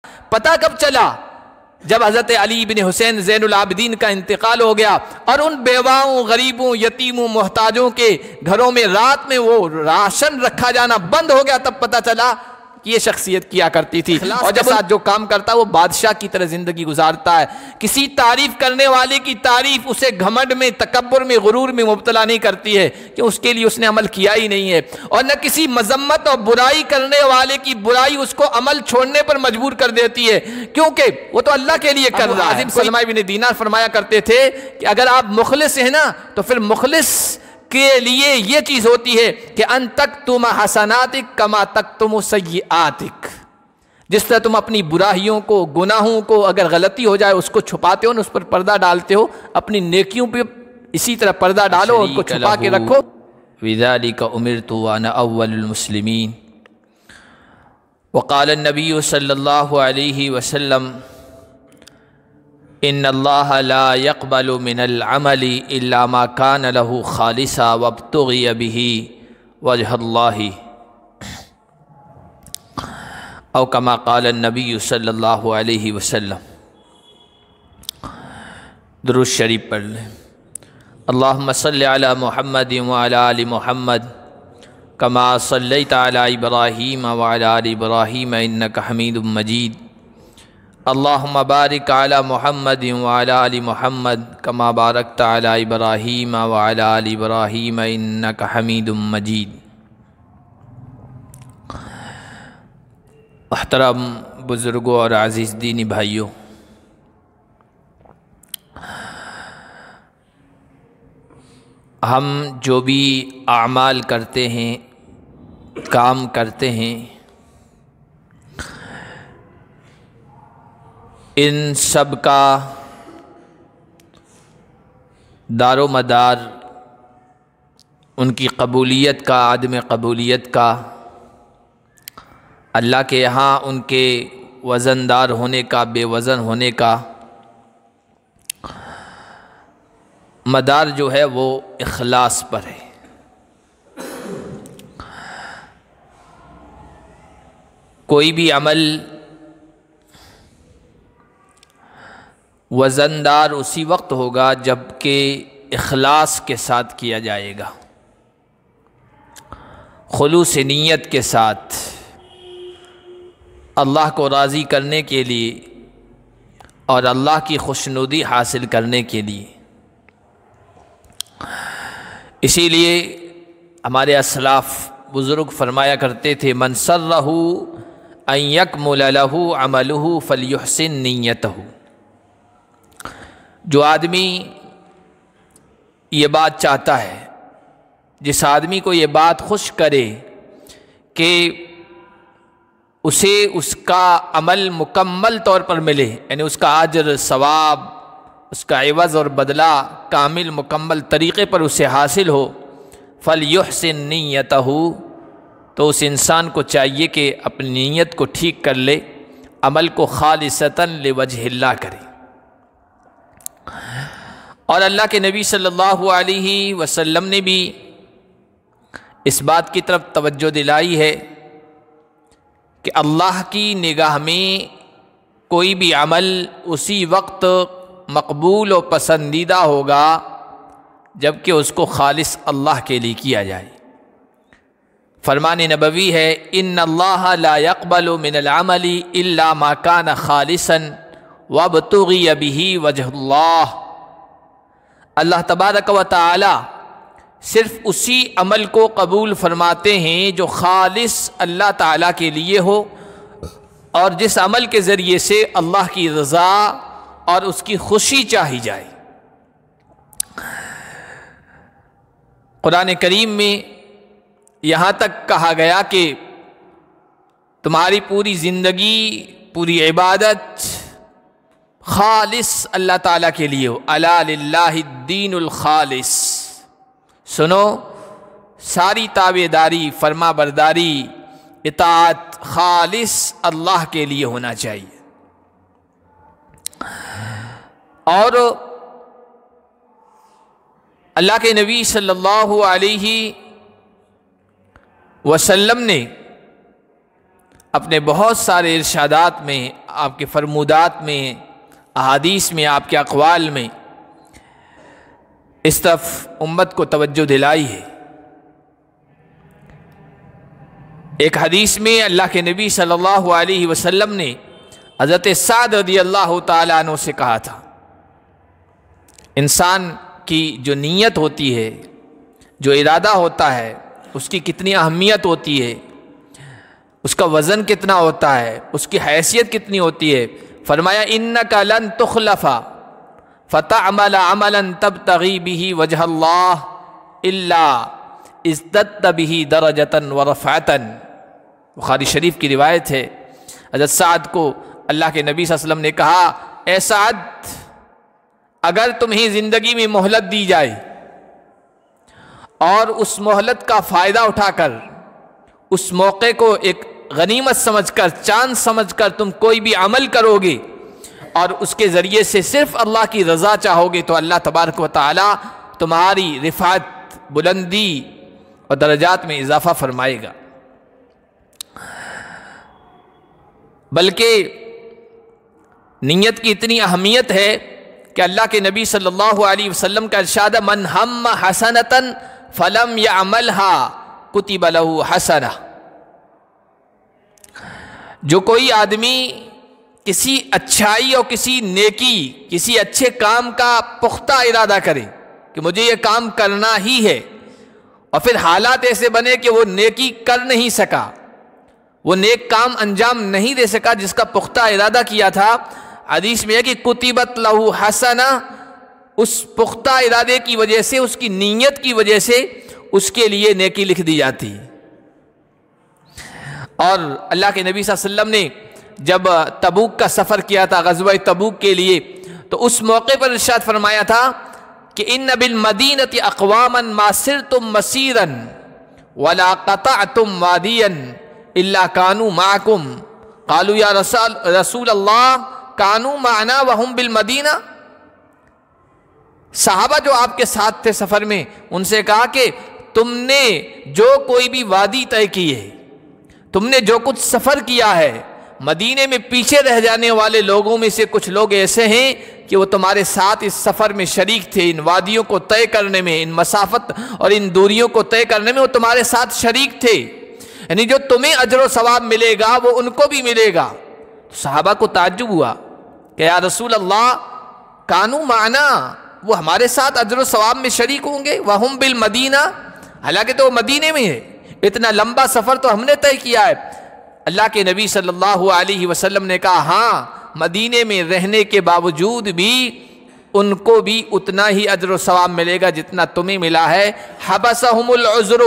پتہ کب چلا؟ جب حضرت علی بن حسین زین العابدین کا انتقال ہو گیا اور ان بیواؤں، غریبوں، یتیموں، محتاجوں کے گھروں میں رات میں وہ راشن رکھا جانا بند ہو گیا، تب پتہ چلا کہ یہ شخصیت کیا کرتی تھی۔ اور جب ساتھ جو کام کرتا ہے وہ بادشاہ کی طرح زندگی گزارتا ہے۔ کسی تعریف کرنے والے کی تعریف اسے گھمنڈ میں، تکبر میں، غرور میں مبتلا نہیں کرتی ہے کہ اس کے لیے اس نے عمل کیا ہی نہیں ہے، اور نہ کسی مذمت اور برائی کرنے والے کی برائی اس کو عمل چھوڑنے پر مجبور کر دیتی ہے، کیونکہ وہ تو اللہ کے لیے کر رہا ہے۔ سلمہ بن دینار فرمایا کرتے تھے کہ اگر آپ مخلص ہیں نا تو پھر مخلص کے لیے یہ چیز ہوتی ہے کہ ان تکتم حسناتک کما تکتم سیئاتک، جس طرح تم اپنی برائیوں کو، گناہوں کو، اگر غلطی ہو جائے اس کو چھپاتے ہو نا، اس پر پردہ ڈالتے ہو، اپنی نیکیوں پہ اسی طرح پردہ ڈالو اور ان کو چھپا کے رکھو۔ وذالک امرت وانا اول المسلمین۔ وقال النبی صلی اللہ علیہ وسلم ان اللہ لا يقبل من العمل الا ما كان له خالصا وابتغي به وجه الله، او كما قال النبی صلی اللہ علیہ وسلم۔ درود شریف پڑھ لیں۔ اللہم صل علی محمد وعلی آل محمد كما صلیت علی ابراہیم وعلی آل ابراہیم انک حمید مجید۔ اللہم بارک علی محمد وعلی آل محمد كما بارکت علی ابراہیم وعلی آل ابراہیم انک حمید مجید۔ محترم بزرگوں اور عزیز دینی بھائیوں، ہم جو بھی اعمال کرتے ہیں، کام کرتے ہیں، ان سب کا دار و مدار، ان کی قبولیت کا، عدم قبولیت کا، اللہ کے یہاں ان کے وزن دار ہونے کا، بے وزن ہونے کا مدار جو ہے وہ اخلاص پر ہے۔ کوئی بھی عمل وزندار اسی وقت ہوگا جب کہ اخلاص کے ساتھ کیا جائے گا، خلوص نیت کے ساتھ، اللہ کو راضی کرنے کے لیے اور اللہ کی خوشنودی حاصل کرنے کے لیے۔ اسی لیے ہمارے اسلاف بزرگ فرمایا کرتے تھے من سرہ ان یکمل لہ عملہ فلیحسن نیتہ۔ جو آدمی یہ بات چاہتا ہے، جس آدمی کو یہ بات خوش کرے کہ اسے اس کا عمل مکمل طور پر ملے، یعنی اس کا اجر، ثواب، اس کا عوض اور بدلہ کامل مکمل طریقے پر اسے حاصل ہو، فلیحسن نیتہ، تو اس انسان کو چاہیے کہ اپنی نیت کو ٹھیک کر لے، عمل کو خالصتاً لوجہ اللہ کرے۔ اور اللہ کے نبی صلی اللہ علیہ وسلم نے بھی اس بات کی طرف توجہ دلائی ہے کہ اللہ کی نگاہ میں کوئی بھی عمل اسی وقت مقبول و پسندیدہ ہوگا جب کہ اس کو خالص اللہ کے لیے کیا جائے۔ فرمان نبوی ہے ان اللہ لا يقبل من العمل الا ما كان خالصا وابتغي به وجه اللہ۔ اللہ تبارک و تعالی صرف اسی عمل کو قبول فرماتے ہیں جو خالص اللہ تعالیٰ کے لیے ہو، اور جس عمل کے ذریعے سے اللہ کی رضا اور اس کی خوشی چاہی جائے۔ قرآن کریم میں یہاں تک کہا گیا کہ تمہاری پوری زندگی، پوری عبادت خالص اللہ تعالیٰ کے لیے ہو۔ الا للہ الدین الخالص۔ سنو، ساری تابعداری، فرما برداری، اطاعت خالص اللہ کے لیے ہونا چاہیے۔ اور اللہ کے نبی صلی اللہ علیہ وسلم نے اپنے بہت سارے ارشادات میں، آپ کے فرمودات میں، احادیث میں، آپ کے اقوال میں اس طرف امت کو توجہ دلائی ہے۔ ایک حدیث میں اللہ کے نبی صلی اللہ علیہ وسلم نے حضرت سعد رضی اللہ تعالیٰ عنہ سے کہا تھا، انسان کی جو نیت ہوتی ہے، جو ارادہ ہوتا ہے، اس کی کتنی اہمیت ہوتی ہے، اس کا وزن کتنا ہوتا ہے، اس کی حیثیت کتنی ہوتی ہے۔ فرمایا انک لن تخلف فتعمل عملا تبتغی به وجہ اللہ الا ازددت به درجۃ ورفعۃ۔ بخاری شریف کی روایت ہے، حضرت سعد کو اللہ کے نبی صلی اللہ علیہ وسلم نے کہا، اے سعد، اگر تمہیں زندگی میں مہلت دی جائے اور اس مہلت کا فائدہ اٹھا کر، اس موقع کو ایک غنیمت سمجھ کر، چانس سمجھ کر تم کوئی بھی عمل کرو گے اور اس کے ذریعے سے صرف اللہ کی رضا چاہو گے، تو اللہ تبارک و تعالی تمہاری رفعت، بلندی اور درجات میں اضافہ فرمائے گا۔ بلکہ نیت کی اتنی اہمیت ہے کہ اللہ کے نبی صلی اللہ علیہ وسلم کا ارشاد ہے، من ہم حسنۃ فلم یعملها کتب له حسنہ۔ جو کوئی آدمی کسی اچھائی اور کسی نیکی، کسی اچھے کام کا پختہ ارادہ کرے کہ مجھے یہ کام کرنا ہی ہے، اور پھر حالات ایسے بنے کہ وہ نیکی کر نہیں سکا، وہ نیک کام انجام نہیں دے سکا جس کا پختہ ارادہ کیا تھا، حدیث میں ہے کہ کتبت لہ حسنہ، اس پختہ ارادے کی وجہ سے، اس کی نیت کی وجہ سے اس کے لیے نیکی لکھ دی جاتی۔ اور اللہ کے نبی صلی اللہ علیہ وسلم نے جب تبوک کا سفر کیا تھا، غزوہ تبوک کے لیے، تو اس موقع پر ارشاد فرمایا تھا کہ ان بالمدینۃ اقواما ما سرتم مسیرا ولا قطعتم وادیا الا كانوا معكم قالوا یا رسول اللہ كانوا معنا وهم بالمدینہ۔ صحابہ جو آپ کے ساتھ تھے سفر میں، ان سے کہا کہ تم نے جو کوئی بھی وادی طے کی ہے، تم نے جو کچھ سفر کیا ہے، مدینے میں پیچھے رہ جانے والے لوگوں میں سے کچھ لوگ ایسے ہیں کہ وہ تمہارے ساتھ اس سفر میں شریک تھے، ان وادیوں کو طے کرنے میں، ان مسافت اور ان دوریوں کو طے کرنے میں وہ تمہارے ساتھ شریک تھے، یعنی جو تمہیں اجر و ثواب ملے گا وہ ان کو بھی ملے گا۔ صحابہ کو تعجب ہوا کہ یا رسول اللہ کانوا معنا، وہ ہمارے ساتھ اجر و ثواب میں شریک ہوں گے، وہم بالمدینہ، حالانکہ تو وہ مدینے میں ہے، اتنا لمبا سفر تو ہم نے طے کیا ہے۔ اللہ کے نبی صلی اللہ علیہ وسلم نے کہا ہاں، مدینے میں رہنے کے باوجود بھی ان کو بھی اتنا ہی اجر و ثواب ملے گا جتنا تمہیں ملا ہے۔ حبسہم العذر،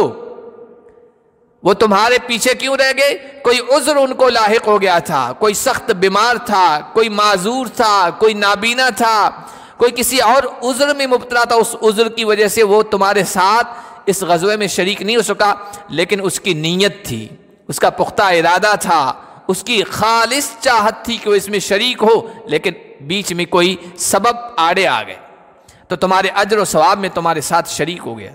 وہ تمہارے پیچھے کیوں رہ گئے؟ کوئی عذر ان کو لاحق ہو گیا تھا، کوئی سخت بیمار تھا، کوئی معذور تھا، کوئی نابینا تھا، کوئی کسی اور عذر میں مبتلا تھا، اس عذر کی وجہ سے وہ تمہارے ساتھ اس غزوے میں شریک نہیں ہو سکا، لیکن اس کی نیت تھی، اس کا پختہ ارادہ تھا، اس کی خالص چاہت تھی کہ وہ اس میں شریک ہو، لیکن بیچ میں کوئی سبب آڑے آ گئے تو تمہارے اجر و ثواب میں تمہارے ساتھ شریک ہو گیا۔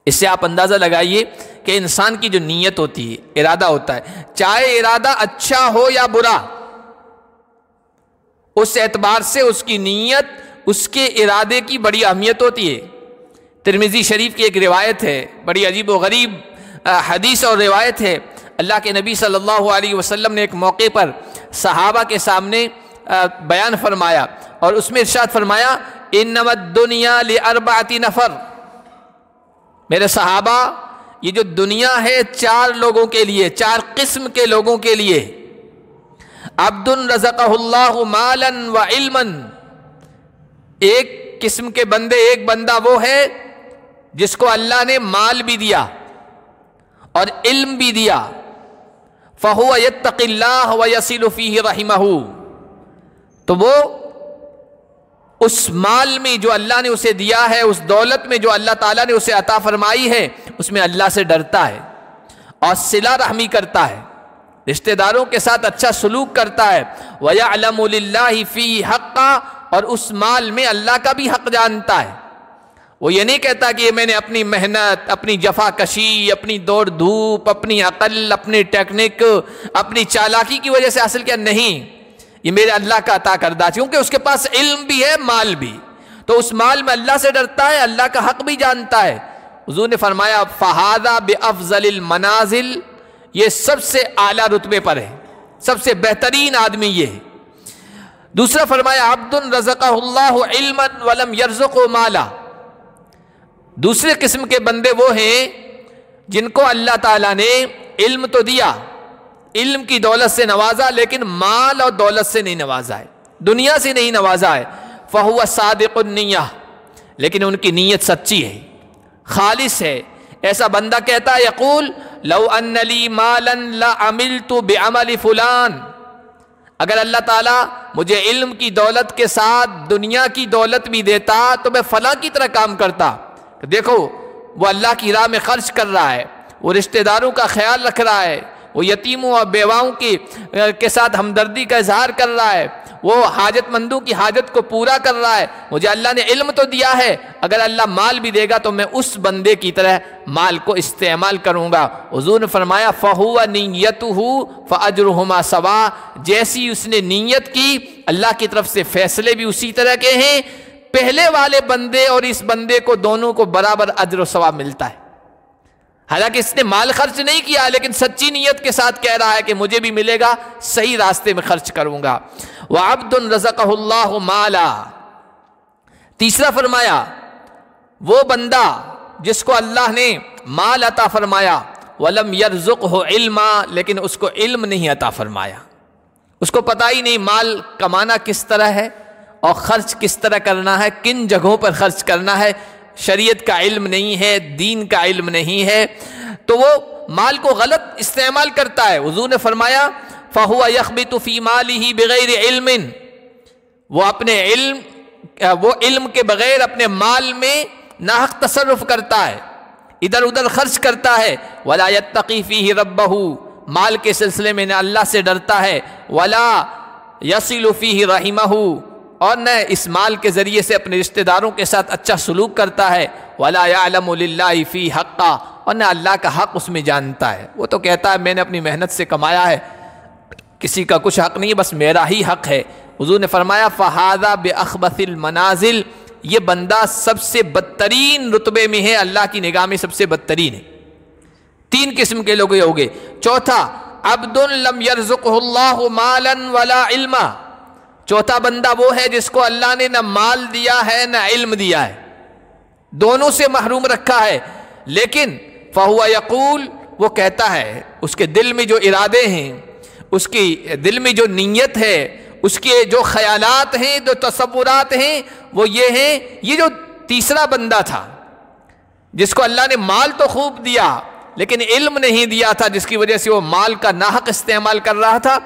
اس سے آپ اندازہ لگائیے کہ انسان کی جو نیت ہوتی ہے، ارادہ ہوتا ہے، چاہے ارادہ اچھا ہو یا برا، اس اعتبار سے اس کی نیت، اس کے ارادے کی بڑی اہمیت ہوتی ہے۔ ترمذی شریف کی ایک روایت ہے، بڑی عجیب و غریب حدیث اور روایت ہے، اللہ کے نبی صلی اللہ علیہ وسلم نے ایک موقع پر صحابہ کے سامنے بیان فرمایا، اور اس میں ارشاد فرمایا انما الدنیا لاربعۃ نفر، میرے صحابہ یہ جو دنیا ہے 4 لوگوں کے لیے، 4 قسم کے لوگوں کے لیے، عبد رزقہ اللہ مالا وعلما، ایک قسم کے بندے، ایک بندہ وہ ہے جس کو اللہ نے مال بھی دیا اور علم بھی دیا، فہو یتقی اللہ ویصل فیہ رحمہ، تو وہ اس مال میں جو اللہ نے اسے دیا ہے، اس دولت میں جو اللہ تعالیٰ نے اسے عطا فرمائی ہے، اس میں اللہ سے ڈرتا ہے اور صلہ رحمی کرتا ہے، رشتہ داروں کے ساتھ اچھا سلوک کرتا ہے، وَيَعْلَمُ لِلَّهِ فِيهِ حَقًّا، اور اس مال میں اللہ کا بھی حق جانتا ہے، وہ یہ نہیں کہتا کہ میں نے اپنی محنت، اپنی جفا کشی، اپنی دوڑ دھوپ، اپنی عقل، اپنی ٹیکنک، اپنی چالاکی کی وجہ سے حاصل کیا. نہیں، یہ میرے اللہ کا عطا کردہ، کیونکہ اس کے پاس علم بھی ہے، مال بھی، تو اس مال میں اللہ سے ڈرتا ہے، اللہ کا حق بھی جانتا ہے. حضور نے فرمایا فہذا بافضل المنازل، یہ سب سے اعلیٰ رتبے پر ہے، سب سے بہترین آدمی یہ ہے. دوسرا فرمایا عبد رزقہ اللہ علما ولم یرزقہ مالا. دوسرے قسم کے بندے وہ ہیں جن کو اللہ تعالیٰ نے علم تو دیا، علم کی دولت سے نوازا، لیکن مال اور دولت سے نہیں نوازا ہے، دنیا سے نہیں نوازا ہے. فہو صادق النیہ، لیکن ان کی نیت سچی ہے، خالص ہے. ایسا بندہ کہتا ہے یقول لو ان لی مالا لعملت بعمل فلان، اگر اللہ تعالیٰ مجھے علم کی دولت کے ساتھ دنیا کی دولت بھی دیتا تو میں فلاں کی طرح کام کرتا. دیکھو وہ اللہ کی راہ میں خرچ کر رہا ہے، وہ رشتہ داروں کا خیال رکھ رہا ہے، وہ یتیموں اور بیواؤں کے ساتھ ہمدردی کا اظہار کر رہا ہے، وہ حاجت مندوں کی حاجت کو پورا کر رہا ہے. مجھے اللہ نے علم تو دیا ہے، اگر اللہ مال بھی دے گا تو میں اس بندے کی طرح مال کو استعمال کروں گا. حضور نے فرمایا فَهُوَ نِيَّتُهُ فَأَجْرُهُمَا سَوَاءٌ، جیسی اس نے نیت کی اللہ کی طرف سے فیصلے بھی اسی طرح کے ہیں. پہلے والے بندے اور اس بندے کو دونوں کو برابر اجر و ثواب ملتا ہے. حالانکہ اس نے مال خرچ نہیں کیا، لیکن سچی نیت کے ساتھ کہہ رہا ہے کہ مجھے بھی ملے گا، صحیح راستے میں خرچ کروں گا. وَعَبْدٌ رَزَقَهُ اللَّهُ مَالًا، تیسرا فرمایا وہ بندہ جس کو اللہ نے مال عطا فرمایا، وَلَمْ يَرْزُقْهُ عِلْمًا، لیکن اس کو علم نہیں عطا فرمایا، اس کو پتہ ہی نہیں مال کمانا کس طرح ہے اور خرچ کس طرح کرنا ہے، کن جگہوں پر خرچ کرنا ہے، شریعت کا علم نہیں ہے، دین کا علم نہیں ہے، تو وہ مال کو غلط استعمال کرتا ہے. حضور نے فرمایا فَهُوَ يَخْبِطُ فِي مَالِهِ بِغَيْرِ عِلْمٍ، وہ علم کے بغیر اپنے مال میں ناحق تصرف کرتا ہے، ادھر ادھر خرچ کرتا ہے. وَلَا يَتَّقِي فِيهِ رَبَّهُ، مال کے سلسلے میں نہ اللہ سے ڈرتا ہے، وَلَا يَصِلُ فِيهِ رَحِمَهُ، اور نہ اس مال کے ذریعے سے اپنے رشتہ داروں کے ساتھ اچھا سلوک کرتا ہے. وَلَا يَعْلَمُ لِلَّهِ فِي حَقًّا، اور نہ اللہ کا حق اس میں جانتا ہے. وہ تو کہتا ہے میں نے اپنی محنت سے کمایا ہے، کسی کا کچھ حق نہیں ہے، بس میرا ہی حق ہے. حضور نے فرمایا فَهَذَا بِأَخْبَثِ الْمَنَازِلِ، یہ بندہ سب سے بدترین رتبے میں ہے، اللہ کی نگاہ میں سب سے بدترین ہے. تین قسم کے لوگ ہو گئے. چوتھا عبد لم يرزقه الله مالا ولا علما، چوتھا بندہ وہ ہے جس کو اللہ نے نہ مال دیا ہے نہ علم دیا ہے، دونوں سے محروم رکھا ہے. لیکن فَهُوَ يَقُول، وہ کہتا ہے، اس کے دل میں جو ارادے ہیں، اس کی دل میں جو نیت ہے، اس کے جو خیالات ہیں، جو تصورات ہیں، وہ یہ ہیں. یہ جو تیسرا بندہ تھا جس کو اللہ نے مال تو خوب دیا لیکن علم نہیں دیا تھا، جس کی وجہ سے وہ مال کا ناحق استعمال کر رہا تھا،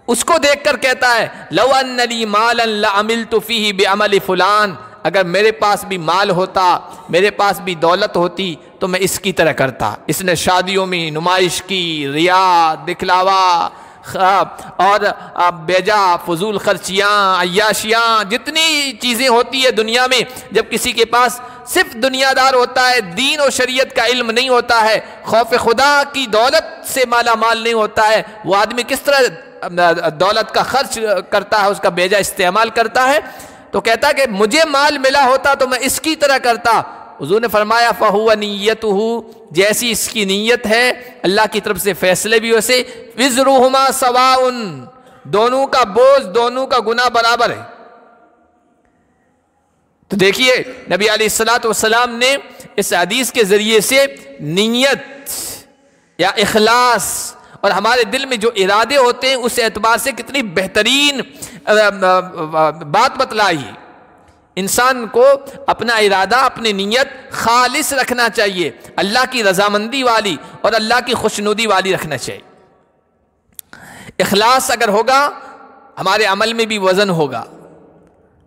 اس کو دیکھ کر کہتا ہے لو ان لی مالا لعملت فیہ بعمل فلان، اگر میرے پاس بھی مال ہوتا، میرے پاس بھی دولت ہوتی تو میں اس کی طرح کرتا. اس نے شادیوں میں نمائش کی، ریا، دکھلاوا اور بیجا فضول خرچیاں، عیاشیاں، جتنی چیزیں ہوتی ہے دنیا میں، جب کسی کے پاس صرف دنیا دار ہوتا ہے، دین و شریعت کا علم نہیں ہوتا ہے، خوف خدا کی دولت سے مالا مال نہیں ہوتا ہے، وہ آدمی کس طرح دولت کا خرچ کرتا ہے، اس کا بیجا استعمال کرتا ہے. تو کہتا ہے کہ مجھے مال ملا ہوتا تو میں اس کی طرح کرتا. حضور نے فرمایا فَهُوَ نِيَّتُهُ، جیسی اس کی نیت ہے اللہ کی طرف سے فیصلے بھی ویسے. وِزْرُهُمَا سَوَاءٌ، دونوں کا بوجھ، دونوں کا گناہ برابر ہے. تو دیکھیے نبی علیہ الصلوۃ والسلام نے اس حدیث کے ذریعے سے نیت یا اخلاص اور ہمارے دل میں جو ارادے ہوتے ہیں اس اعتبار سے کتنی بہترین بات بتلائی. انسان کو اپنا ارادہ، اپنی نیت خالص رکھنا چاہیے، اللہ کی رضامندی والی اور اللہ کی خوشنودی والی رکھنا چاہیے. اخلاص اگر ہوگا ہمارے عمل میں بھی وزن ہوگا،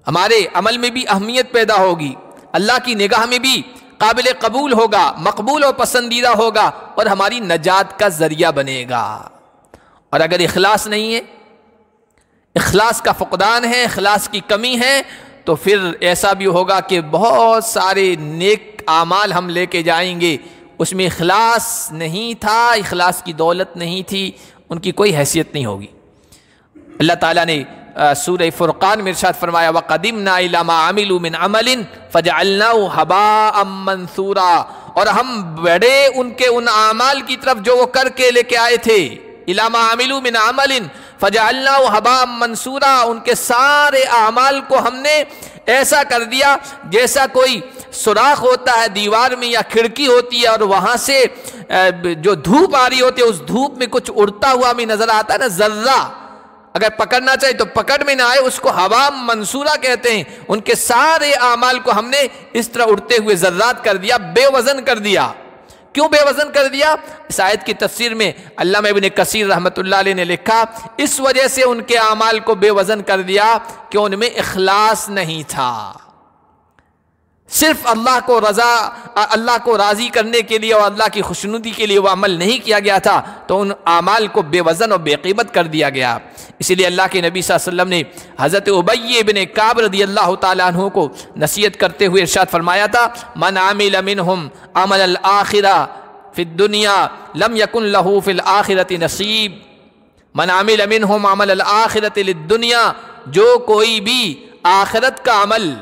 ہمارے عمل میں بھی اہمیت پیدا ہوگی، اللہ کی نگاہ میں بھی قابل قبول ہوگا، مقبول و پسندیدہ ہوگا اور ہماری نجات کا ذریعہ بنے گا. اور اگر اخلاص نہیں ہے، اخلاص کا فقدان ہے، اخلاص کی کمی ہے، تو پھر ایسا بھی ہوگا کہ بہت سارے نیک اعمال ہم لے کے جائیں گے، اس میں اخلاص نہیں تھا، اخلاص کی دولت نہیں تھی، ان کی کوئی حیثیت نہیں ہوگی۔ اللہ تعالیٰ نے سورہ فرقان میں ارشاد فرمایا وَقَدِمْنَا إِلَىٰ مَا عَمِلُوا مِنْ عَمَلٍ فَجَعَلْنَاهُ هَبَاءً مَنْثُورًا، اور ہم بڑے ان کے ان اعمال کی طرف جو وہ کر کے لے کے آئے تھے، إِلَىٰ مَا عَمِلُوا مِنْ عَمَلٍ فَجَعَلْنَاهُ هَبَاءً مَنْثُورًا، ان کے سارے اعمال کو ہم نے ایسا کر دیا جیسا کوئی سوراخ ہوتا ہے دیوار میں یا کھڑکی ہوتی ہے، اور وہاں سے جو دھوپ آ رہی ہوتی ہے، اس دھوپ میں کچھ اڑتا ہوا بھی نظر آتا ہے نا، ذرہ اگر پکڑنا چاہے تو پکڑ میں نہ آئے، اس کو ہوا منصورہ کہتے ہیں۔ ان کے سارے اعمال کو ہم نے اس طرح اڑتے ہوئے ذرات کر دیا، بے وزن کر دیا۔ کیوں بے وزن کر دیا؟ اس آیت کی تفسیر میں علامہ ابن کثیر رحمۃ اللہ علیہ نے لکھا اس وجہ سے ان کے اعمال کو بے وزن کر دیا کہ ان میں اخلاص نہیں تھا، صرف اللہ کو راضی کرنے کے لیے اور اللہ کی خوشنودی کے لیے وہ عمل نہیں کیا گیا تھا، تو ان اعمال کو بے وزن اور بے قیمت کر دیا گیا۔ اسی لیے اللہ کے نبی صلی اللہ علیہ وسلم نے حضرت ابی بن کعب رضی اللہ تعالیٰ عنہ کو نصیحت کرتے ہوئے ارشاد فرمایا تھا من عمل منہم عمل الآخرہ فی الدنیا لم یکن لہ فی الآخرۃ نصیب، من عمل منہم عمل الآخرۃ للدنیا، جو کوئی بھی آخرت کا عمل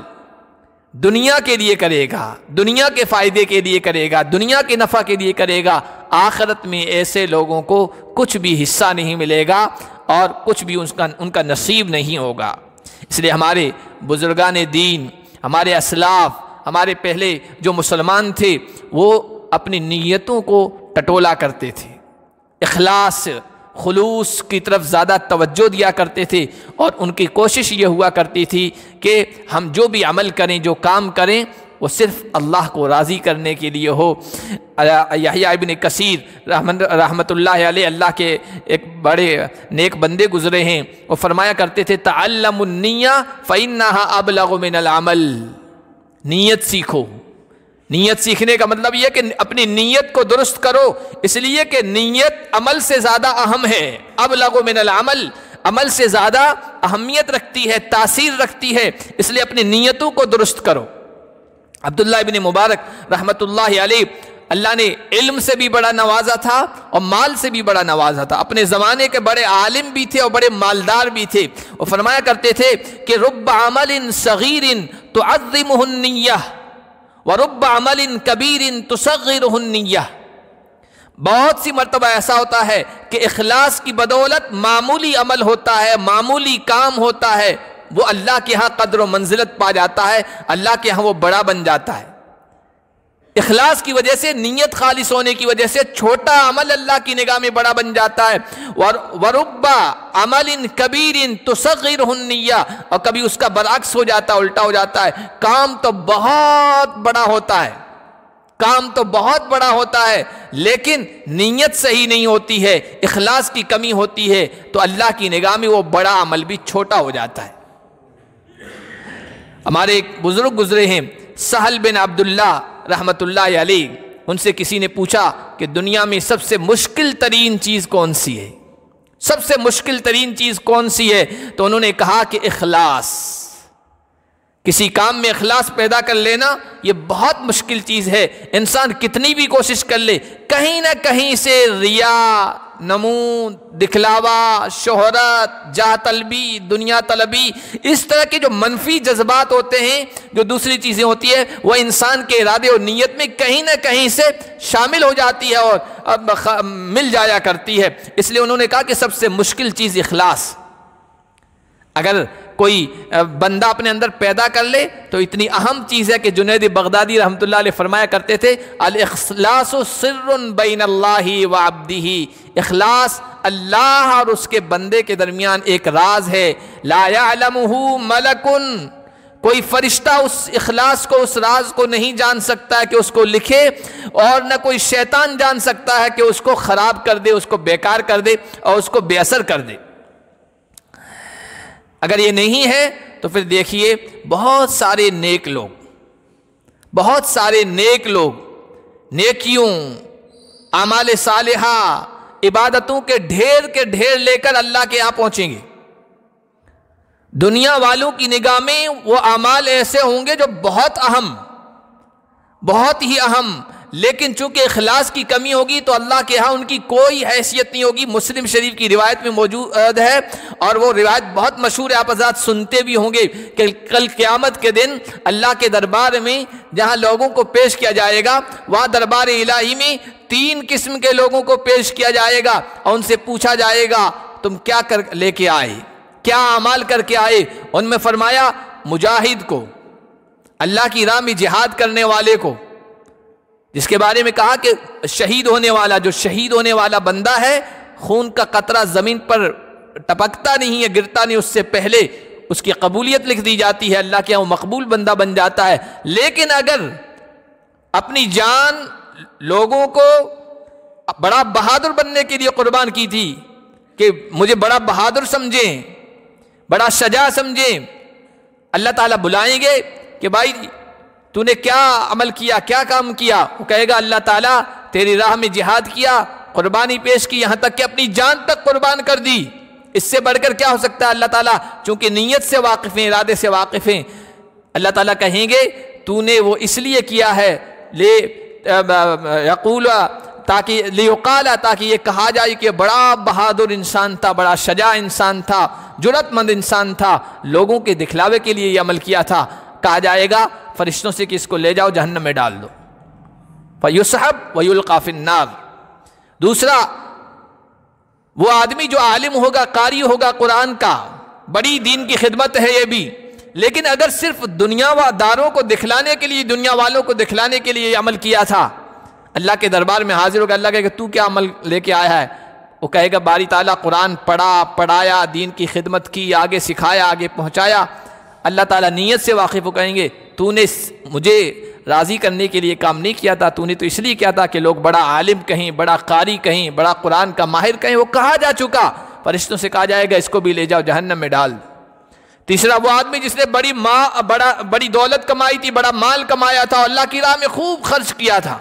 دنیا کے لیے کرے گا، دنیا کے فائدے کے لیے کرے گا، دنیا کے نفع کے لیے کرے گا، آخرت میں ایسے لوگوں کو کچھ بھی حصہ نہیں ملے گا اور کچھ بھی ان کا نصیب نہیں ہوگا۔ اس لیے ہمارے بزرگان دین، ہمارے اسلاف، ہمارے پہلے جو مسلمان تھے، وہ اپنی نیتوں کو ٹٹولا کرتے تھے، اخلاص خلوص کی طرف زیادہ توجہ دیا کرتے تھے، اور ان کی کوشش یہ ہوا کرتی تھی کہ ہم جو بھی عمل کریں، جو کام کریں، وہ صرف اللہ کو راضی کرنے کے لیے ہو۔ یحییٰ ابن کثیر رحمۃ اللہ علیہ، اللہ کے ایک بڑے نیک بندے گزرے ہیں، وہ فرمایا کرتے تھے تعلموا النیہ فإنہا ابلغ من العمل، نیت سیکھو۔ نیت سیکھنے کا مطلب یہ کہ اپنی نیت کو درست کرو، اس لیے کہ نیت عمل سے زیادہ اہم ہے، ابلغ من العمل، عمل سے زیادہ اہمیت رکھتی ہے، تاثیر رکھتی ہے، اس لیے اپنی نیتوں کو درست کرو۔ عبداللہ ابن مبارک رحمۃ اللہ علیہ، اللہ نے علم سے بھی بڑا نوازا تھا اور مال سے بھی بڑا نوازا تھا، اپنے زمانے کے بڑے عالم بھی تھے اور بڑے مالدار بھی تھے۔ وہ فرمایا کرتے تھے کہ رب عمل صغیر تعظمہ النیہ وَرُبَّ عَمَلٍ كَبِيرٍ تُصَغِّرُهُ النِّيَّةِ، بہت سی مرتبہ ایسا ہوتا ہے کہ اخلاص کی بدولت معمولی عمل ہوتا ہے، معمولی کام ہوتا ہے، وہ اللہ کے ہاں قدر و منزلت پا جاتا ہے، اللہ کے ہاں وہ بڑا بن جاتا ہے۔ اخلاص کی وجہ سے، نیت خالص ہونے کی وجہ سے چھوٹا عمل اللہ کی نگاہ میں بڑا بن جاتا ہے۔ وَرُبَّ عَمَلٍ كَبِيرٍ تُصَغِّرُهُ النِّيَّةِ، اور کبھی اس کا برعکس ہو جاتا ہے، الٹا ہو جاتا ہے، کام تو بہت بڑا ہوتا ہے، کام تو بہت بڑا ہوتا ہے، لیکن نیت صحیح نہیں ہوتی ہے، اخلاص کی کمی ہوتی ہے، تو اللہ کی نگاہ میں وہ بڑا عمل بھی چھوٹا ہو جاتا ہے۔ ہمارے ایک بزرگ گزرے ہیں سہل بن عبداللہ رحمۃ اللہ علیہ، ان سے کسی نے پوچھا کہ دنیا میں سب سے مشکل ترین چیز کون سی ہے، سب سے مشکل ترین چیز کون سی ہے؟ تو انہوں نے کہا کہ اخلاص، کسی کام میں اخلاص پیدا کر لینا یہ بہت مشکل چیز ہے، انسان کتنی بھی کوشش کر لے، کہیں نہ کہیں سے ریا، نمود، دکھلاوا، شہرت، جاہ طلبی، دنیا طلبی، اس طرح کے جو منفی جذبات ہوتے ہیں، جو دوسری چیزیں ہوتی ہیں، وہ انسان کے ارادے اور نیت میں کہیں نہ کہیں سے شامل ہو جاتی ہے اور مل جایا کرتی ہے۔ اس لیے انہوں نے کہا کہ سب سے مشکل چیز اخلاص، اگر کوئی بندہ اپنے اندر پیدا کر لے تو اتنی اہم چیز ہے کہ جنید بغدادی رحمۃ اللہ علیہ فرمایا کرتے تھے الاخلاص سر بین اللہ و عبدہ، اخلاص اللہ اور اس کے بندے کے درمیان ایک راز ہے، لا یعلمہ ملک، کوئی فرشتہ اس اخلاص کو، اس راز کو نہیں جان سکتا ہے کہ اس کو لکھے، اور نہ کوئی شیطان جان سکتا ہے کہ اس کو خراب کر دے، اس کو بیکار کر دے اور اس کو بے اثر کر دے۔ اگر یہ نہیں ہے تو پھر دیکھیے بہت سارے نیک لوگ، بہت سارے نیک لوگ نیکیوں، اعمال صالحہ، عبادتوں کے ڈھیر لے کر اللہ کے یہاں پہنچیں گے، دنیا والوں کی نگاہ میں وہ اعمال ایسے ہوں گے جو بہت اہم، بہت ہی اہم، لیکن چونکہ اخلاص کی کمی ہوگی تو اللہ کے ہاں ان کی کوئی حیثیت نہیں ہوگی۔ مسلم شریف کی روایت میں موجود ہے، اور وہ روایت بہت مشہور ہے، آپ حضرات سنتے بھی ہوں گے کہ کل قیامت کے دن اللہ کے دربار میں جہاں لوگوں کو پیش کیا جائے گا، وہاں دربار الہی میں 3 قسم کے لوگوں کو پیش کیا جائے گا، اور ان سے پوچھا جائے گا تم کیا کر لے کے آئے، کیا اعمال کر کے آئے؟ ان میں فرمایا مجاہد کو، اللہ کی راہ میں جہاد کرنے والے کو، جس کے بارے میں کہا کہ شہید ہونے والا، جو شہید ہونے والا بندہ ہے خون کا قطرہ زمین پر ٹپکتا نہیں ہے، گرتا نہیں، اس سے پہلے اس کی قبولیت لکھ دی جاتی ہے، اللہ کے یہاں وہ مقبول بندہ بن جاتا ہے۔ لیکن اگر اپنی جان لوگوں کو بڑا بہادر بننے کے لیے قربان کی تھی کہ مجھے بڑا بہادر سمجھیں، بڑا شجاع سمجھیں، اللہ تعالیٰ بلائیں گے کہ بھائی تو نے کیا عمل کیا، کیا کام کیا؟ وہ کہے گا اللہ تعالیٰ تیری راہ میں جہاد کیا، قربانی پیش کی، یہاں تک کہ اپنی جان تک قربان کر دی، اس سے بڑھ کر کیا ہو سکتا ہے؟ اللہ تعالیٰ چونکہ نیت سے واقف ہیں، ارادے سے واقف ہیں، اللہ تعالیٰ کہیں گے تو نے وہ اس لیے کیا ہے تاکہ یہ کہا جائے کہ بڑا بہادر انسان تھا، بڑا شجاع انسان تھا، جرأت مند انسان تھا، لوگوں کے دکھلاوے کے لیے یہ عمل کیا تھا۔ کہا جائے گا فرشتوں سے کہ اس کو لے جاؤ جہنم میں ڈال دو، فَيُسْحَبْ وَيُلْقَى فِي النَّارِ۔ دوسرا وہ آدمی جو عالم ہوگا، قاری ہوگا قرآن کا، بڑی دین کی خدمت ہے یہ بھی، لیکن اگر صرف دنیا داروں کو دکھلانے کے لیے، دنیا والوں کو دکھلانے کے لیے یہ عمل کیا تھا، اللہ کے دربار میں حاضر ہوگا، اللہ کہے گا تو کیا عمل لے کے آیا ہے؟ وہ کہے گا باری تعالیٰ قرآن پڑھایا، دین کی خدمت کی، آگے سکھایا، آگے پہنچایا۔ اللہ تعالیٰ نیت سے واقف ہو کہیں گے تو نے مجھے راضی کرنے کے لیے کام نہیں کیا تھا، تو نے تو اس لیے کیا تھا کہ لوگ بڑا عالم کہیں، بڑا قاری کہیں، بڑا قرآن کا ماہر کہیں، وہ کہا جا چکا، فرشتوں سے کہا جائے گا اس کو بھی لے جاؤ جہنم میں ڈال۔ تیسرا وہ آدمی جس نے بڑی دولت کمائی تھی، بڑا مال کمایا تھا، اللہ کی راہ میں خوب خرچ کیا تھا،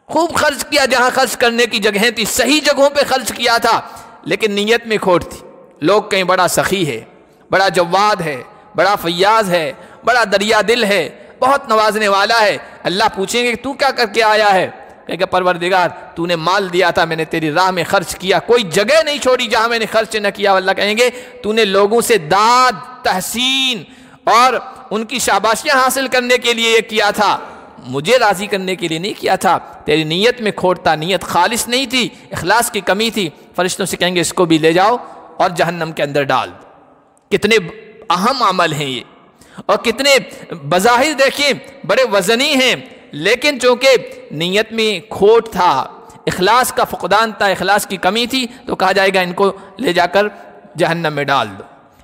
خوب خرچ کیا، جہاں خرچ کرنے کی جگہیں تھی صحیح جگہوں پہ خرچ کیا تھا، لیکن نیت میں کھوٹ تھی۔ لوگ کہیں بڑا سخی ہے، بڑا جواد ہے، بڑا فیاض ہے، بڑا دریا دل ہے، بہت نوازنے والا ہے۔ اللہ پوچھیں گے تو کیا کر کے آیا ہے؟ کہے گا پروردگار تو نے مال دیا تھا، میں نے تیری راہ میں خرچ کیا، کوئی جگہ نہیں چھوڑی جہاں میں نے خرچ نہ کیا۔ اللہ کہیں گے تو نے لوگوں سے داد تحسین اور ان کی شاباشیاں حاصل کرنے کے لیے یہ کیا تھا، مجھے راضی کرنے کے لیے نہیں کیا تھا، تیری نیت میں کھوٹ تھا، نیت خالص نہیں تھی، اخلاص کی کمی تھی۔ فرشتوں سے کہیں گے اس کو بھی لے جاؤ اور جہنم کے اندر ڈال۔ کتنے اہم عمل ہیں یہ، اور کتنے بظاہر دیکھیں بڑے وزنی ہیں، لیکن چونکہ نیت میں کھوٹ تھا، اخلاص کا فقدان تھا، اخلاص کی کمی تھی، تو کہا جائے گا ان کو لے جا کر جہنم میں ڈال دو۔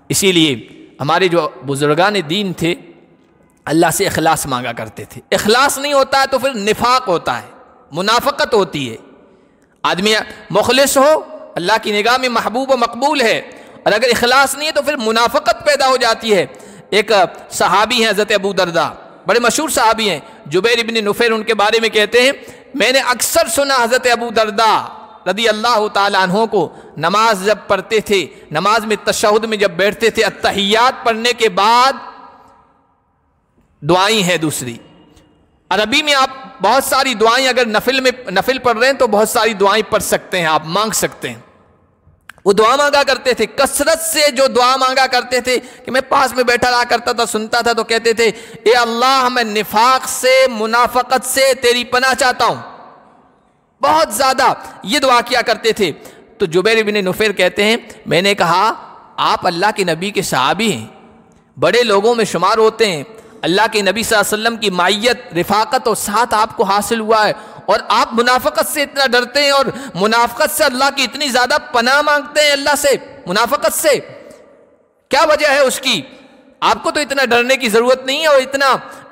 اسی لیے ہمارے جو بزرگان دین تھے اللہ سے اخلاص مانگا کرتے تھے۔ اخلاص نہیں ہوتا ہے تو پھر نفاق ہوتا ہے، منافقت ہوتی ہے۔ آدمی مخلص ہو، اللہ کی نگاہ میں محبوب و مقبول ہے، اور اگر اخلاص نہیں ہے تو پھر منافقت پیدا ہو جاتی ہے۔ ایک صحابی ہیں حضرت ابو درداء، بڑے مشہور صحابی ہیں، جبیر ابن نفیر ان کے بارے میں کہتے ہیں میں نے اکثر سنا حضرت ابو درداء رضی اللہ تعالیٰ عنہ کو نماز جب پڑھتے تھے، نماز میں تشہد میں جب بیٹھتے تھے، التحیات پڑھنے کے بعد دعائیں ہیں دوسری عربی میں، آپ بہت ساری دعائیں اگر نفل پڑھ رہے ہیں تو بہت ساری دعائیں پڑھ سکتے ہیں، آپ مانگ سکتے ہیں۔ وہ دعا مانگا کرتے تھے، کثرت سے جو دعا مانگا کرتے تھے کہ میں پاس میں بیٹھا رہا کرتا تھا، سنتا تھا، تو کہتے تھے اے اللہ میں نفاق سے، منافقت سے تیری پناہ چاہتا ہوں، بہت زیادہ یہ دعا کیا کرتے تھے۔ تو جبیر بن نفیر کہتے ہیں میں نے کہا آپ اللہ کے نبی کے صحابی ہیں، بڑے لوگوں میں شمار ہوتے ہیں، اللہ کے نبی صلی اللہ علیہ وسلم کی معیت، رفاقت اور ساتھ آپ کو حاصل ہوا ہے، اور آپ منافقت سے اتنا ڈرتے ہیں اور منافقت سے اللہ کی اتنی زیادہ پناہ مانگتے ہیں اللہ سے، منافقت سے کیا وجہ ہے اس کی؟ آپ کو تو اتنا ڈرنے کی ضرورت نہیں ہے اور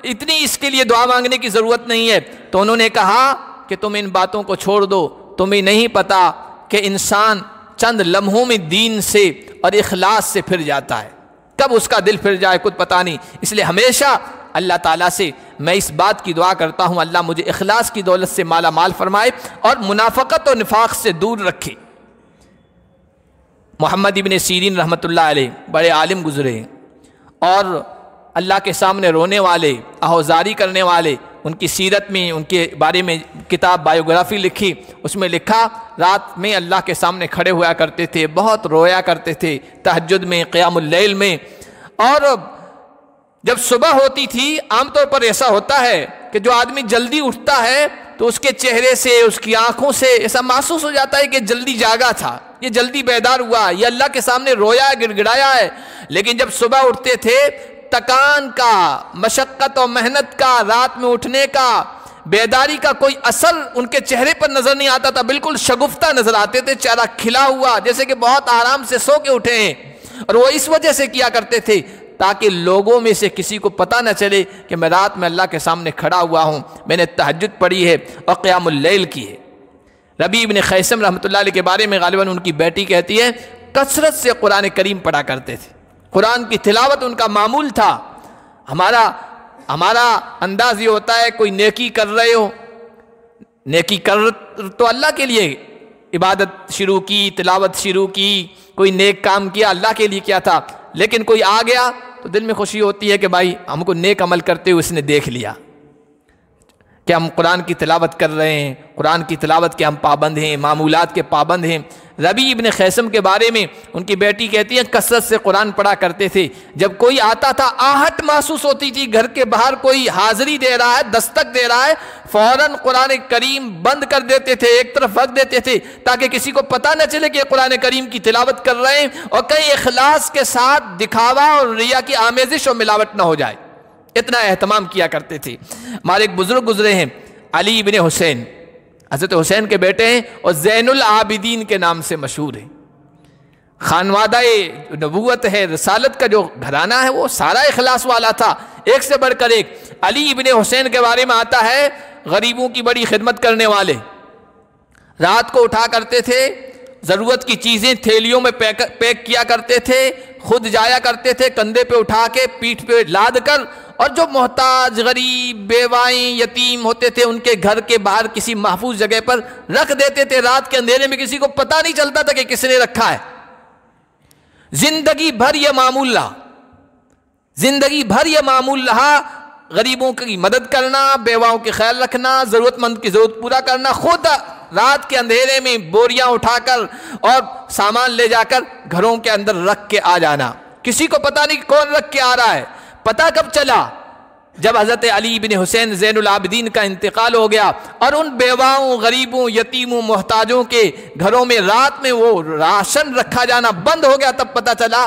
اتنی اس کے لیے دعا مانگنے کی ضرورت نہیں ہے۔ تو انہوں نے کہا کہ تم ان باتوں کو چھوڑ دو، تمہیں نہیں پتا کہ انسان چند لمحوں میں دین سے اور اخلاص سے پھر جاتا ہے، کب اس کا دل پھر جائے کچھ پتہ نہیں۔ اس لیے ہمیشہ اللہ تعالیٰ سے میں اس بات کی دعا کرتا ہوں اللہ مجھے اخلاص کی دولت سے مالا مال فرمائے اور منافقت اور نفاق سے دور رکھے۔ محمد ابن سیرین رحمۃ اللہ علیہ بڑے عالم گزرے اور اللہ کے سامنے رونے والے، آہوزاری کرنے والے. ان کی سیرت میں ان کے بارے میں کتاب بایوگرافی لکھی، اس میں لکھا رات میں اللہ کے سامنے کھڑے ہوا کرتے تھے، بہت رویا کرتے تھے تہجد میں، قیام اللیل میں. اور جب صبح ہوتی تھی، عام طور پر ایسا ہوتا ہے کہ جو آدمی جلدی اٹھتا ہے تو اس کے چہرے سے، اس کی آنکھوں سے ایسا محسوس ہو جاتا ہے کہ جلدی جاگا تھا، یہ جلدی بیدار ہوا، یہ اللہ کے سامنے رویا گڑ گڑایا ہے. لیکن جب صبح اٹھتے تھے، تکان کا، مشقت اور محنت کا، رات میں اٹھنے کا، بیداری کا کوئی اثر ان کے چہرے پر نظر نہیں آتا تھا. بالکل شگفتہ نظر آتے تھے، چہرہ کھلا ہوا، جیسے کہ بہت آرام سے سو کے اٹھے ہیں. اور وہ اس وجہ سے کیا کرتے تھے تاکہ لوگوں میں سے کسی کو پتہ نہ چلے کہ میں رات میں اللہ کے سامنے کھڑا ہوا ہوں، میں نے تہجد پڑھی ہے اور قیام اللیل کی ہے. ربیع ابن خیثم رحمۃ اللہ علیہ کے بارے میں غالباً ان کی بیٹی کہتی ہے کثرت سے قرآن کریم پڑھا کرتے تھے، قرآن کی تلاوت ان کا معمول تھا. ہمارا انداز یہ ہوتا ہے کوئی نیکی کر رہے ہو، نیکی کر تو اللہ کے لیے عبادت شروع کی، تلاوت شروع کی، کوئی نیک کام کیا، اللہ کے لیے کیا تھا. لیکن کوئی آ گیا تو دل میں خوشی ہوتی ہے کہ بھائی ہم کو نیک عمل کرتے ہوئے اس نے دیکھ لیا کہ ہم قرآن کی تلاوت کر رہے ہیں، قرآن کی تلاوت کے ہم پابند ہیں، معمولات کے پابند ہیں. ربیع ابن خیثم کے بارے میں ان کی بیٹی کہتی ہے کثرت سے قرآن پڑھا کرتے تھے. جب کوئی آتا تھا آہٹ محسوس ہوتی تھی، گھر کے باہر کوئی حاضری دے رہا ہے، دستک دے رہا ہے، فوراً قرآن کریم بند کر دیتے تھے، ایک طرف رکھ دیتے تھے تاکہ کسی کو پتہ نہ چلے کہ قرآن کریم کی تلاوت کر رہے ہیں اور کہیں اخلاص کے ساتھ دکھاوا اور ریا کی آمیزش اور ملاوٹ نہ ہو جائے. اتنا اہتمام کیا کرتے تھے. ہمارے ایک بزرگ گزرے ہیں علی ابن حسین، حضرت حسین کے بیٹے ہیں اور زین العابدین کے نام سے مشہور ہیں. خانوادہ نبوت ہے، رسالت کا جو گھرانہ ہے وہ سارا اخلاص والا تھا، ایک سے بڑھ کر ایک. علی ابن حسین کے بارے میں آتا ہے غریبوں کی بڑی خدمت کرنے والے. رات کو اٹھا کرتے تھے، ضرورت کی چیزیں تھیلیوں میں پیک کیا کرتے تھے، خود جایا کرتے تھے کندھے پہ اٹھا کے، پیٹھ پہ لاد کر، اور جو محتاج، غریب، بیوائیں، یتیم ہوتے تھے ان کے گھر کے باہر کسی محفوظ جگہ پر رکھ دیتے تھے. رات کے اندھیرے میں کسی کو پتہ نہیں چلتا تھا کہ کس نے رکھا ہے. زندگی بھر یہ معمول رہا، زندگی بھر یہ معمول رہا، غریبوں کی مدد کرنا، بیواؤں کے خیال رکھنا، ضرورت مند کی ضرورت پورا کرنا، خود رات کے اندھیرے میں بوریاں اٹھا کر اور سامان لے جا کر گھروں کے اندر رکھ کے آ جانا. کسی کو پتہ نہیں کون رکھ کے آ رہا ہے. پتہ کب چلا؟ جب حضرت علی بن حسین زین العابدین کا انتقال ہو گیا اور ان بیواؤں، غریبوں، یتیموں، محتاجوں کے گھروں میں رات میں وہ راشن رکھا جانا بند ہو گیا، تب پتہ چلا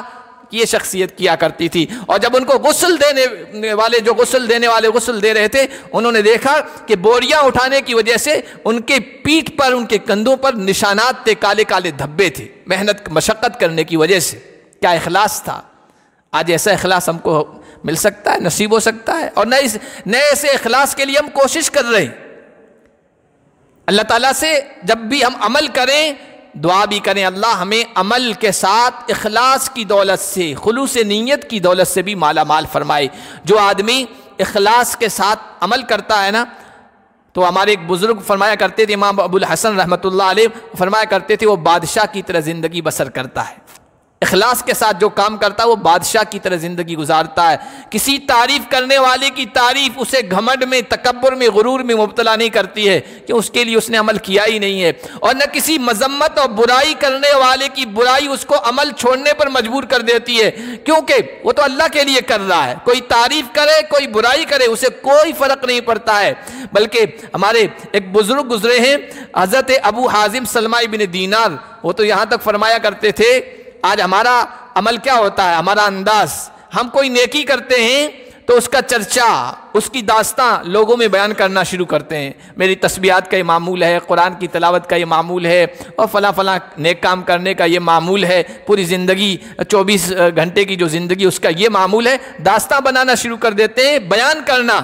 کہ یہ شخصیت کیا کرتی تھی. اور جب ان کو غسل دینے والے جو غسل دینے والے غسل دے رہے تھے، انہوں نے دیکھا کہ بوریاں اٹھانے کی وجہ سے ان کے پیٹھ پر، ان کے کندھوں پر نشانات تھے، کالے کالے دھبے تھے، محنت مشقت کرنے کی وجہ سے. کیا اخلاص تھا! آج ایسا اخلاص ہم کو مل سکتا ہے، نصیب ہو سکتا ہے. اور نئے ایسے اخلاص کے لیے ہم کوشش کر رہے ہیں. اللہ تعالیٰ سے جب بھی ہم عمل کریں دعا بھی کریں اللہ ہمیں عمل کے ساتھ اخلاص کی دولت سے، خلوص نیت کی دولت سے بھی مالا مال فرمائے. جو آدمی اخلاص کے ساتھ عمل کرتا ہے نا، تو ہمارے ایک بزرگ فرمایا کرتے تھے، امام ابو الحسن رحمۃ اللہ علیہ فرمایا کرتے تھے وہ بادشاہ کی طرح زندگی بسر کرتا ہے. اخلاص کے ساتھ جو کام کرتا ہے وہ بادشاہ کی طرح زندگی گزارتا ہے. کسی تعریف کرنے والے کی تعریف اسے گھمنڈ میں، تکبر میں، غرور میں مبتلا نہیں کرتی ہے کہ اس کے لیے اس نے عمل کیا ہی نہیں ہے. اور نہ کسی مذمت اور برائی کرنے والے کی برائی اس کو عمل چھوڑنے پر مجبور کر دیتی ہے، کیونکہ وہ تو اللہ کے لیے کر رہا ہے. کوئی تعریف کرے، کوئی برائی کرے، اسے کوئی فرق نہیں پڑتا ہے. بلکہ ہمارے ایک بزرگ گزرے ہیں حضرت ابو حازم سلمہ بن دینار، وہ تو یہاں تک فرمایا کرتے تھے آج ہمارا عمل کیا ہوتا ہے، ہمارا انداز، ہم کوئی نیکی کرتے ہیں تو اس کا چرچا، اس کی داستاں لوگوں میں بیان کرنا شروع کرتے ہیں. میری تسبیحات کا یہ معمول ہے، قرآن کی تلاوت کا یہ معمول ہے، اور فلاں فلاں نیک کام کرنے کا یہ معمول ہے، پوری زندگی 24 گھنٹے کی جو زندگی اس کا یہ معمول ہے. داستاں بنانا شروع کر دیتے ہیں، بیان کرنا.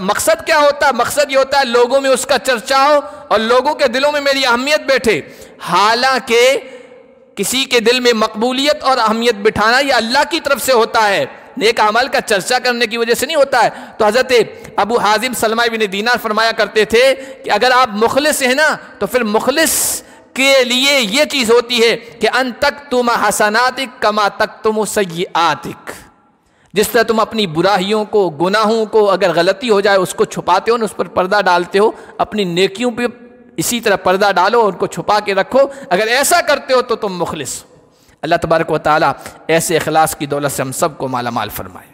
مقصد کیا ہوتا ہے؟ مقصد یہ ہوتا ہے لوگوں میں اس کا چرچا ہو اور لوگوں کے دلوں میں میری اہمیت بیٹھے. حالانکہ کسی کے دل میں مقبولیت اور اہمیت بٹھانا یہ اللہ کی طرف سے ہوتا ہے، نیک اعمال کا چرچا کرنے کی وجہ سے نہیں ہوتا ہے. تو حضرت ابو حازم سلمہ بن دینار فرمایا کرتے تھے کہ اگر آپ مخلص ہیں نا تو پھر مخلص کے لیے یہ چیز ہوتی ہے کہ ان تکتم حسناتک کما تکتم سیئاتک، جس طرح تم اپنی برائیوں کو، گناہوں کو، اگر غلطی ہو جائے اس کو چھپاتے ہو، اس پر پردہ ڈالتے ہو، اپنی نیکیوں پہ اسی طرح پردہ ڈالو اور ان کو چھپا کے رکھو. اگر ایسا کرتے ہو تو تم مخلص ہو. اللہ تبارک و تعالیٰ ایسے اخلاص کی دولت سے ہم سب کو مالا مال فرمائے.